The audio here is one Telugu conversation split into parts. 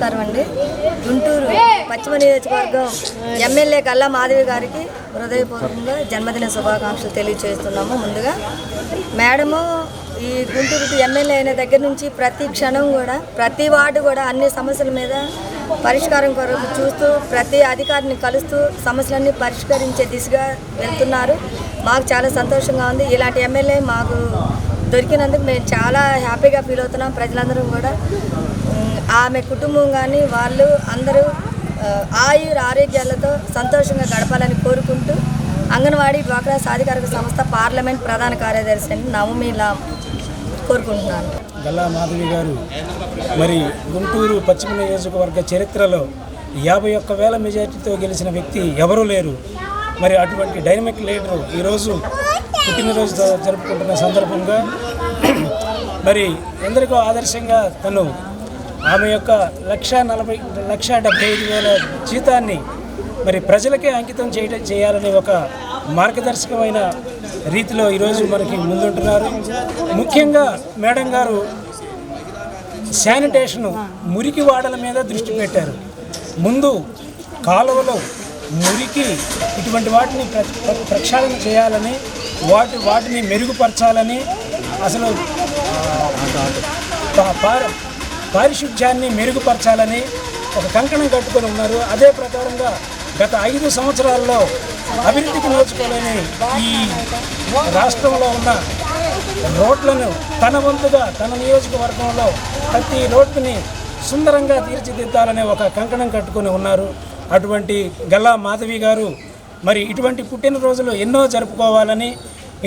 నమస్కారం అండి. గుంటూరు పశ్చిమ నియోజకవర్గం ఎమ్మెల్యే గల్లా మాధవి గారికి హృదయపూర్వకంగా జన్మదిన శుభాకాంక్షలు తెలియజేస్తున్నాము. ముందుగా మేడము ఈ గుంటూరు ఎమ్మెల్యే అయిన దగ్గర నుంచి ప్రతి క్షణం కూడా ప్రతి వార్డు కూడా అన్ని సమస్యల మీద పరిష్కారం కొరకు చూస్తూ ప్రతి అధికారిని కలుస్తూ సమస్యలన్నీ పరిష్కరించే దిశగా వెళ్తున్నారు. మాకు చాలా సంతోషంగా ఉంది. ఇలాంటి ఎమ్మెల్యే మాకు దొరికినందుకు మేము చాలా హ్యాపీగా ఫీల్ అవుతున్నాం. ప్రజలందరూ కూడా ఆమె కుటుంబం కానీ వాళ్ళు అందరూ ఆరోగ్యాలతో సంతోషంగా గడపాలని కోరుకుంటూ అంగన్వాడీ డ్వాక్రా సాధికారిక సంస్థ పార్లమెంట్ ప్రధాన కార్యదర్శి నవమిలా కోరుకుంటున్నాను. గల్లా మాధవి గారు మరి గుంటూరు పశ్చిమ నియోజకవర్గ చరిత్రలో 51,000 మెజార్టీతో గెలిచిన వ్యక్తి ఎవరూ లేరు. మరి అటువంటి డైనమిక్ లీడరు ఈరోజు పుట్టినరోజు జరుపుకుంటున్న సందర్భంగా మరి ఎందరికో ఆదర్శంగా తను ఆమె యొక్క 1,75,000 జీతాన్ని మరి ప్రజలకే అంకితం చేయాలని ఒక మార్గదర్శకమైన రీతిలో ఈరోజు మనకి ముందుంటున్నారు. ముఖ్యంగా మేడం గారు శానిటేషను మురికి వాడల మీద దృష్టి పెట్టారు. ముందు కాలువలో మురికి ఇటువంటి వాటిని ప్రక్షాళన చేయాలని వాటిని మెరుగుపరచాలని అసలు పారిశుధ్యాన్ని మెరుగుపరచాలని ఒక కంకణం కట్టుకొని ఉన్నారు. అదే ప్రకారంగా గత 5 సంవత్సరాల్లో అభివృద్ధికి నోచుకోలేని ఈ రాష్ట్రంలో ఉన్న రోడ్లను తన వంతుగా తన నియోజకవర్గంలో ప్రతి రోడ్డుని సుందరంగా తీర్చిదిద్దాలనే ఒక కంకణం కట్టుకొని ఉన్నారు. అటువంటి గల్లా మాధవి గారు మరి ఇటువంటి పుట్టినరోజులు ఎన్నో జరుపుకోవాలని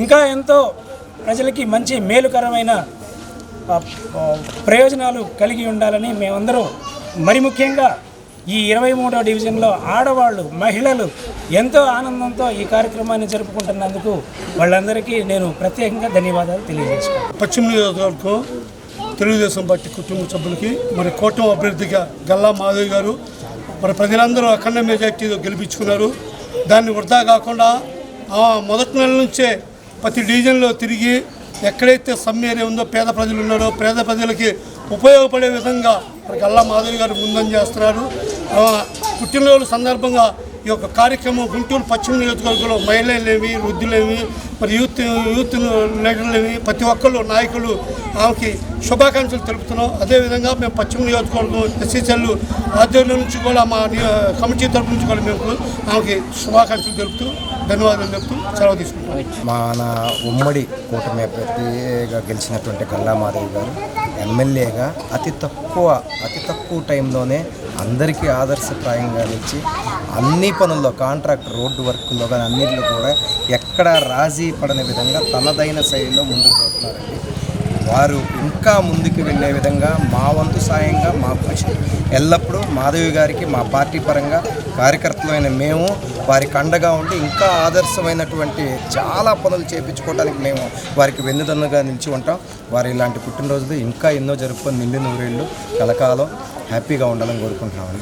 ఇంకా ఎంతో ప్రజలకి మంచి మేలుకరమైన ప్రయోజనాలు కలిగి ఉండాలని మేమందరం మరి ముఖ్యంగా ఈ 23వ డివిజన్లో ఆడవాళ్ళు మహిళలు ఎంతో ఆనందంతో ఈ కార్యక్రమాన్ని జరుపుకుంటున్నందుకు వాళ్ళందరికీ నేను ప్రత్యేకంగా ధన్యవాదాలు తెలియజేస్తున్నాను. పశ్చిమ నియోజకవర్గం తెలుగుదేశం పార్టీ కుటుంబ సభ్యులకి మరి కూటమి అభ్యర్థిగా గల్లా మాధవి గారు మరి ప్రజలందరూ అఖండ మెజార్టీతో గెలిపించుకున్నారు. దాన్ని వృధా కాకుండా మొదటి నెల నుంచే ప్రతి డివిజన్లో తిరిగి ఎక్కడైతే సమ్ ఏరియా ఉందో పేద ప్రజలు ఉన్నారో పేద ప్రజలకి ఉపయోగపడే విధంగా గల్లా మాధవి గారు ముందంజ చేస్తున్నారు. పుట్టినరోజు సందర్భంగా ఈ యొక్క కార్యక్రమం గుంటూరు పశ్చిమ నియోజకవర్గంలో మహిళలేమి వృద్ధులేమి మరి యూత్ లీడర్లేమి ప్రతి ఒక్కళ్ళు నాయకులు ఆమెకి శుభాకాంక్షలు తెలుపుతున్నాం. అదేవిధంగా మేము పశ్చిమ నియోజకవర్గం ఎస్సీసీఎల్ ఆధ్వర్యం నుంచి కూడా మా కమిటీ తరఫు నుంచి కూడా మేము ఆమెకి శుభాకాంక్షలు తెలుపుతూ ధన్యవాదాలు చెప్తూ సెలవు తీసుకుంటాం. మన ఉమ్మడి కూటమి అభ్యర్థిగా గెలిచినటువంటి గల్లా మాధవి గారు ఎమ్మెల్యేగా అతి తక్కువ టైంలోనే అందరికీ ఆదర్శప్రాయంగా నిలిచి అన్ని పనుల్లో కాంట్రాక్ట్ రోడ్డు వర్క్లో కానీ అన్నింటిలో కూడా ఎక్కడ రాజీ పడని విధంగా తనదైన శైలిలో ముందుకు పోతున్నారండి. వారు ఇంకా ముందుకు వెళ్ళే విధంగా మా వంతు సాయంగా మా కృషి ఎల్లప్పుడూ మాధవి గారికి మా పార్టీ పరంగా కార్యకర్తలైన మేము వారికి అండగా ఉండి ఇంకా ఆదర్శమైనటువంటి చాలా పనులు చేయించుకోవడానికి మేము వారికి వెన్నుదన్నుగా నిలిచి ఉంటాం. వారు ఇలాంటి పుట్టినరోజులు ఇంకా ఎన్నో జరుపుకొని నిండు నూరేళ్ళు కలకాలం హ్యాపీగా ఉండాలని కోరుకుంటున్నామండి.